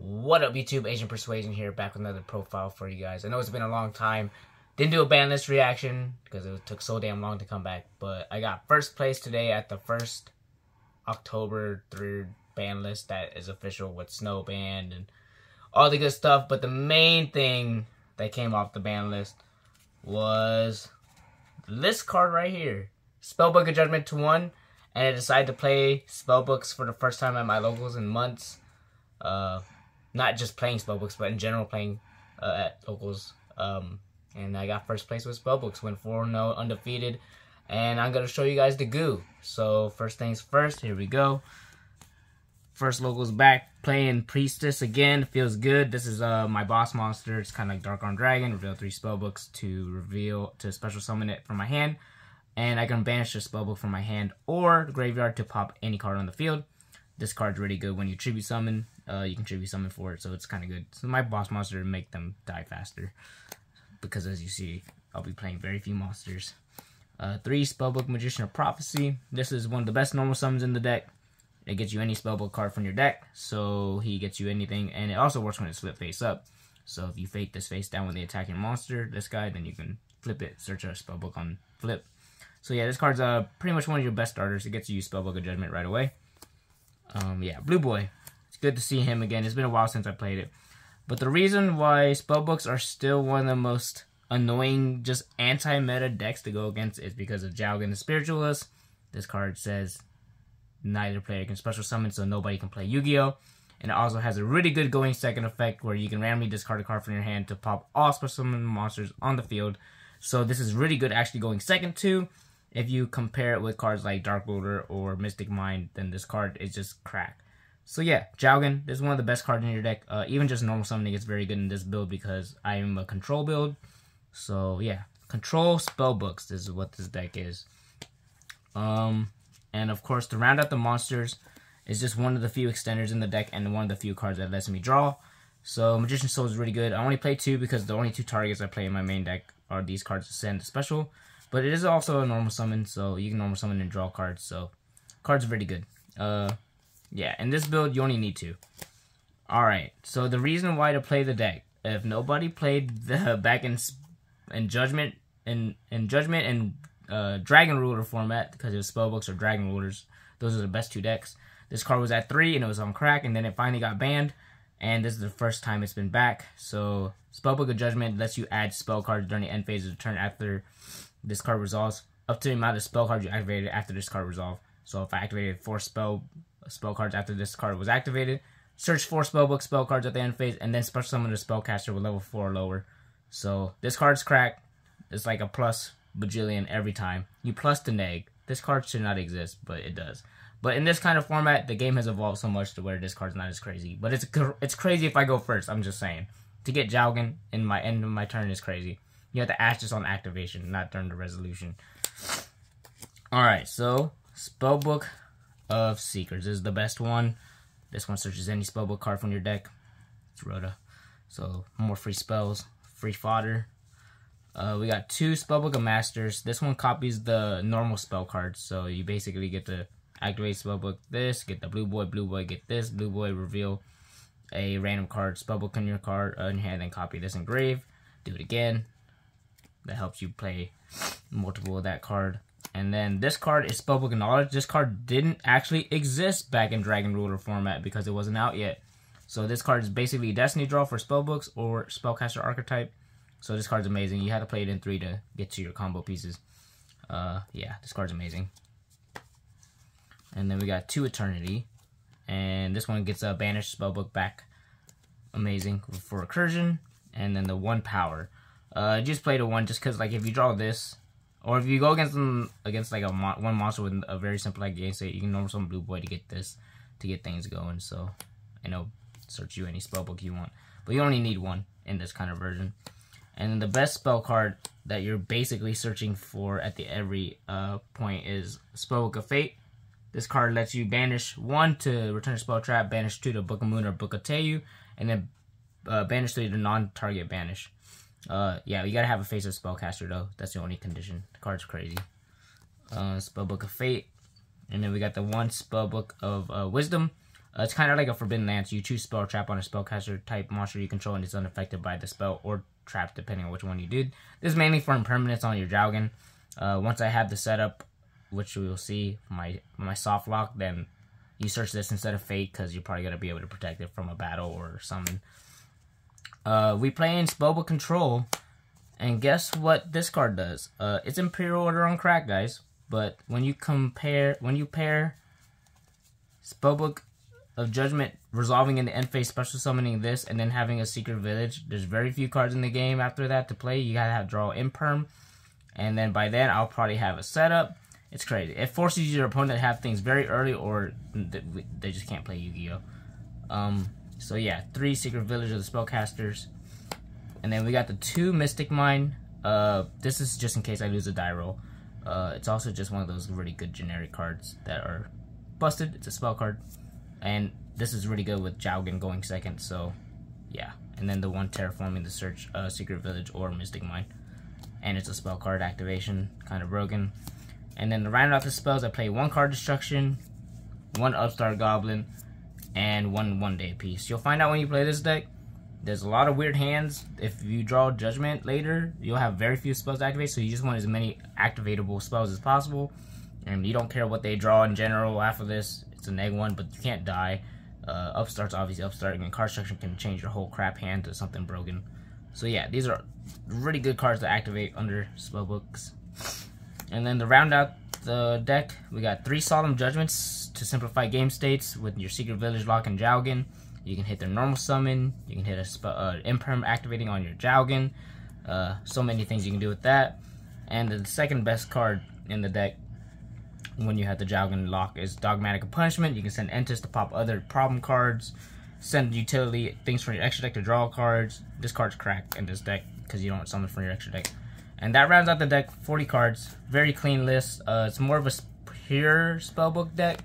What up, YouTube? Asian Persuasion here, back with another profile for you guys. I know it's been a long time. Didn't do a ban list reaction because it took so damn long to come back. But I got first place today at the first October 3rd ban list that is official with snow banned and all the good stuff. But the main thing that came off the ban list was this card right here. Spellbook of Judgment to 1. And I decided to play Spellbooks for the first time at my locals in months. Not just playing Spellbooks, but in general playing at locals. And I got first place with Spellbooks. Went 4-0 undefeated. And I'm going to show you guys the goo. So first things first, here we go. First locals back, playing Priestess again. Feels good. This is my boss monster. It's kind of like Dark Arm Dragon. Reveal 3 Spellbooks to special summon it from my hand. And I can banish the Spellbook from my hand or the graveyard to pop any card on the field. This card's really good when you tribute summon. You can tribute summon for it, so it's kind of good. So my boss monster to make them die faster. Because as you see, I'll be playing very few monsters. 3 Spellbook Magician of Prophecy. This is one of the best normal summons in the deck. It gets you any Spellbook card from your deck, so he gets you anything. And it also works when it's flipped face up. So if you fake this face down when they attack your monster, this guy, then you can flip it, search a Spellbook on flip. So yeah, this card's pretty much one of your best starters. It gets you Spellbook of Judgment right away. Yeah, Blue Boy. It's good to see him again. It's been a while since I played it. But the reason why Spellbooks are still one of the most annoying, just anti-meta decks to go against is because of Yugioh the Spiritualist. This card says neither player can special summon, so nobody can play Yugioh. And it also has a really good going second effect where you can randomly discard a card from your hand to pop all special summon monsters on the field. So this is really good actually going second too. If you compare it with cards like Dark Ruler or Mystic Mind, then this card is just crack. So yeah, Yugioh, this is one of the best cards in your deck. Even just normal summoning is very good in this build because I am a control build. So yeah, control Spellbooks, this is what this deck is. And of course, to round out the monsters, is just one of the few extenders in the deck and one of the few cards that lets me draw. So Magician's Soul is really good. I only play 2 because the only 2 targets I play in my main deck are these cards to send special. But it is also a normal summon, so you can normal summon and draw cards. So, cards are really good. Yeah, in this build, you only need 2. Alright, so the reason why to play the deck. If nobody played the back in Judgment and Dragon Ruler format, because it was Spellbooks or Dragon Rulers, those are the best 2 decks. This card was at 3 and it was on crack, and then it finally got banned. And this is the first time it's been back. So, Spellbook of Judgment lets you add spell cards during the end phase of the turn after this card resolves, up to the amount of spell cards you activated after this card resolve. So if I activated 4 spell cards after this card was activated, search 4 Spellbook spell cards at the end phase, and then special summon a spellcaster with level 4 or lower. So this card's cracked. It's like a plus bajillion every time. You plus the neg. This card should not exist, but it does. But in this kind of format, the game has evolved so much to where this card's not as crazy. But it's crazy if I go first, I'm just saying. To get Yugioh in my end of my turn is crazy. You have to ask this on activation, not during the resolution. Alright, so Spellbook of Seekers is the best one. This one searches any Spellbook card from your deck. It's Rhoda. So, more free spells, free fodder. We got 2 Spellbook of Masters. This one copies the normal spell cards. So, you basically get to activate Spellbook this, get the Blue Boy, get this, Blue Boy, reveal a random card, Spellbook on your card, in your hand, then copy this in grave. Do it again. That helps you play multiple of that card. And then this card is Spellbook of Knowledge. This card didn't actually exist back in Dragon Ruler format because it wasn't out yet. So this card is basically a Destiny draw for Spellbooks or Spellcaster archetype. So this card's amazing. You have to play it in 3 to get to your combo pieces. Yeah, this card's amazing. And then we got 2 Eternity. And this one gets a Banished Spellbook back. Amazing for Recursion. And then the 1 Power. Just play the 1 just because, like, if you draw this, or if you go against like one monster with a very simple like game state, you can normal summon Blue Boy to get this, to get things going. So, search you any Spellbook you want, but you only need 1 in this kind of version. And then the best spell card that you're basically searching for at every point is Spellbook of Fate. This card lets you banish 1 to return a spell trap, banish 2 to Book of Moon or Book of Teiyu, and then banish 3 to non-target banish. Yeah, you gotta have a face of Spellcaster though. That's the only condition. The card's crazy. Spellbook of Fate. And then we got the 1 Spellbook of Wisdom. It's kind of like a Forbidden Lance. You choose spell trap on a spellcaster type monster you control, and it's unaffected by the spell or trap, depending on which one you did. This is mainly for impermanence on your Jowgen. Once I have the setup, which we will see, my soft lock, then you search this instead of Fate, because you're probably going to be able to protect it from a battle or summon. We play in Spellbook Control, and guess what this card does? It's Imperial Order on crack, guys. But when you pair Spellbook of Judgment resolving in the end phase, special summoning this, and then having a Secret Village, there's very few cards in the game after that to play. You gotta draw Imperm, and then by then I'll probably have a setup. It's crazy. It forces your opponent to have things very early, or they just can't play Yu-Gi-Oh. So yeah, 3 Secret Village of the Spellcasters, and then we got the 2 Mystic Mine. This is just in case I lose a die roll. It's also just one of those really good generic cards that are busted. It's a spell card, and this is really good with Jowgen going second, so yeah. And then the 1 Terraforming the Search, Secret Village or Mystic Mine, and it's a spell card activation, kind of broken. And then to round out the spells, I play 1 card Destruction, 1 Upstart Goblin, and 1 1-day piece. You'll find out when you play this deck, there's a lot of weird hands. If you draw Judgment later, you'll have very few spells to activate, so you just want as many activatable spells as possible. And you don't care what they draw in general after this. It's a -1, but you can't die. Upstart's obviously upstarting, and card structure can change your whole crap hand to something broken. So yeah, these are really good cards to activate under Spellbooks. And then to round out the deck, we got 3 Solemn Judgments to simplify game states with your Secret Village lock and Jowgen. You can hit their normal summon. You can hit a Imperm activating on your Jowgen. So many things you can do with that. And the second best card in the deck when you have the Jowgen lock is Dogmatic Punishment. You can send Enters to pop other problem cards. Send utility things from your extra deck to draw cards. This card's cracked in this deck because you don't summon from your extra deck. And that rounds out the deck. 40 cards. Very clean list. It's more of a pure Spellbook deck.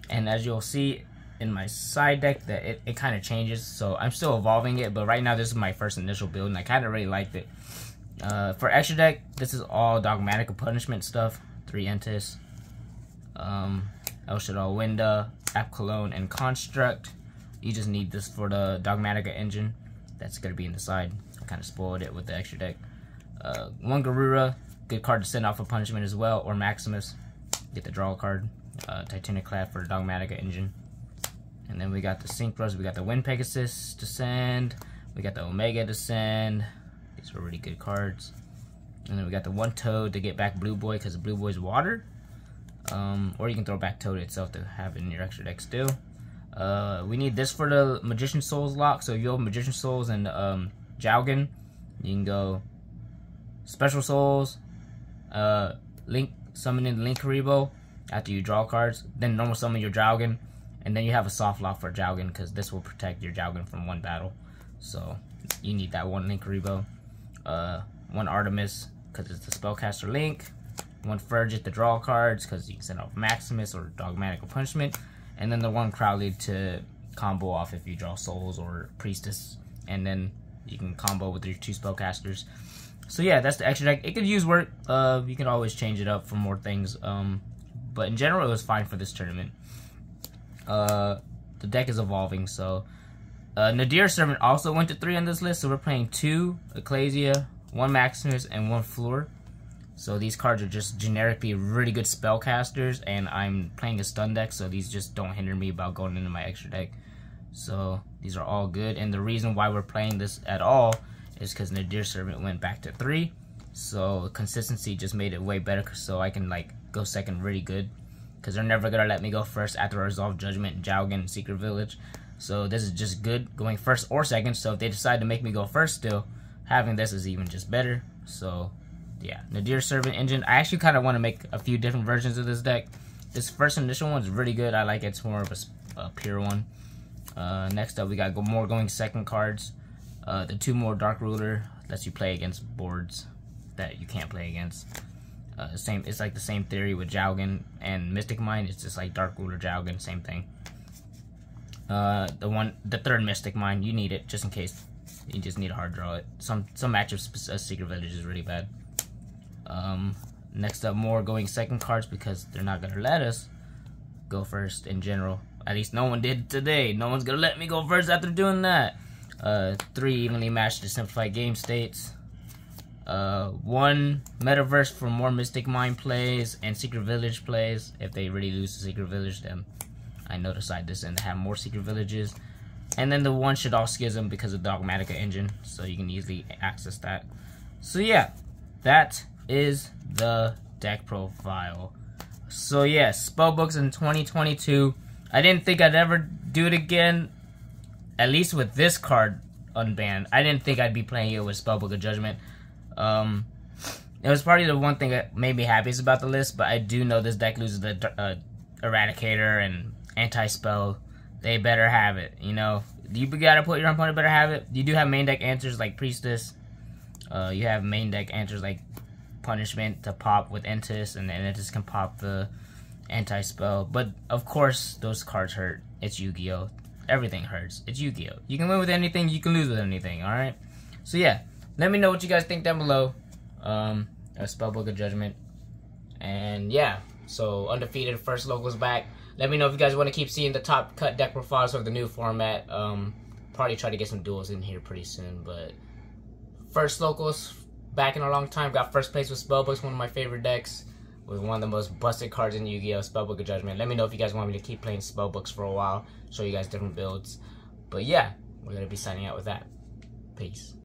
And as you'll see in my side deck, that it kind of changes, so I'm still evolving it, but right now this is my first initial build and I kind of really liked it. For extra deck, this is all Dogmatic Punishment stuff. 3 Entis, El Shaddai Winda, App Cologne, and Construct. You just need this for the Dogmatica engine that's going to be in the side. I kind of spoiled it with the extra deck. 1 Garura, good card to send off a punishment as well, or Maximus, get the draw card. Titanic Clad for the Dogmatica engine. And then we got the Synchros, we got the Wind Pegasus to send, we got the Omega to send. These are really good cards. And then we got the 1 Toad to get back Blue Boy, because Blue Boy's water. Or you can throw back Toad itself to have it in your extra deck still. We need this for the Magician Souls lock, so if you have Magician Souls and Jowgen, you can go Special Souls, Link, summon in Link Karibo after you draw cards, then normal summon your Jowgen. And then you have a soft lock for Jowgen, because this will protect your Jowgen from 1 battle. So you need that 1 Link Karibo. 1 Artemis, because it's the Spellcaster Link. 1 Fergit to draw cards, because you can send off Maximus or Dogmatic Punishment. And then the 1 Crowley to combo off if you draw Souls or Priestess. And then you can combo with your 2 Spellcasters. So yeah, that's the extra deck. It could use work. You can always change it up for more things. But in general, it was fine for this tournament. The deck is evolving, so Nadir Servant also went to 3 on this list, so we're playing 2 Ecclesia, 1 Maximus, and 1 Floor. So these cards are just generically really good spellcasters, and I'm playing a stun deck, so these just don't hinder me about going into my extra deck. So these are all good, and the reason why we're playing this at all is because Nadir Servant went back to 3, so consistency just made it way better, so I can like go second really good. Because they're never going to let me go first after Resolve Judgment, Jowgen, and Secret Village. So this is just good going first or second. So if they decide to make me go first still, having this is even just better. So yeah, Nadir Servant engine. I actually kind of want to make a few different versions of this deck. This first initial one is really good. I like it. It's more of a pure one. Next up, we got more going second cards. The 2 more Dark Ruler lets you play against boards that you can't play against. It's like the same theory with Jowgen and Mystic Mine. It's just like Dark Ruler, Jowgen, same thing. The 3rd Mystic Mine, you need it just in case. You just need to hard draw it. Some matchups, Secret Village is really bad. Next up, more going second cards because they're not gonna let us go first in general. At least no one did today. No one's gonna let me go first after doing that. 3 evenly matched to simplified game states. 1 metaverse for more Mystic Mine plays and Secret Village plays. If they really lose the Secret Village, then I know to side this and have more Secret Villages. And then the 1 Shadow Schism because of the Dogmatica engine, so you can easily access that. So yeah, that is the deck profile. So yeah, Spellbooks in 2022. I didn't think I'd ever do it again, at least with this card unbanned. I didn't think I'd be playing it with Spellbook of Judgment. It was probably the one thing that made me happiest about the list, but I do know this deck loses the Eradicator and Anti-Spell. They better have it, you know. You gotta put your opponent better have it. You do have main deck answers like Priestess. You have main deck answers like Punishment to pop with Entis, and then Entis can pop the Anti-Spell. But of course, those cards hurt. It's Yu-Gi-Oh! Everything hurts. It's Yu-Gi-Oh! You can win with anything, you can lose with anything, alright? So yeah, let me know what you guys think down below. Spellbook of Judgment. And yeah, so Undefeated, first logo's back. Let me know if you guys want to keep seeing the top cut deck profiles of the new format. Probably try to get some duels in here pretty soon, but first locals back in a long time. Got first place with Spellbooks, one of my favorite decks, with one of the most busted cards in Yu-Gi-Oh! Spellbook of Judgment. Let me know if you guys want me to keep playing Spellbooks for a while, show you guys different builds. But yeah, we're going to be signing out with that. Peace.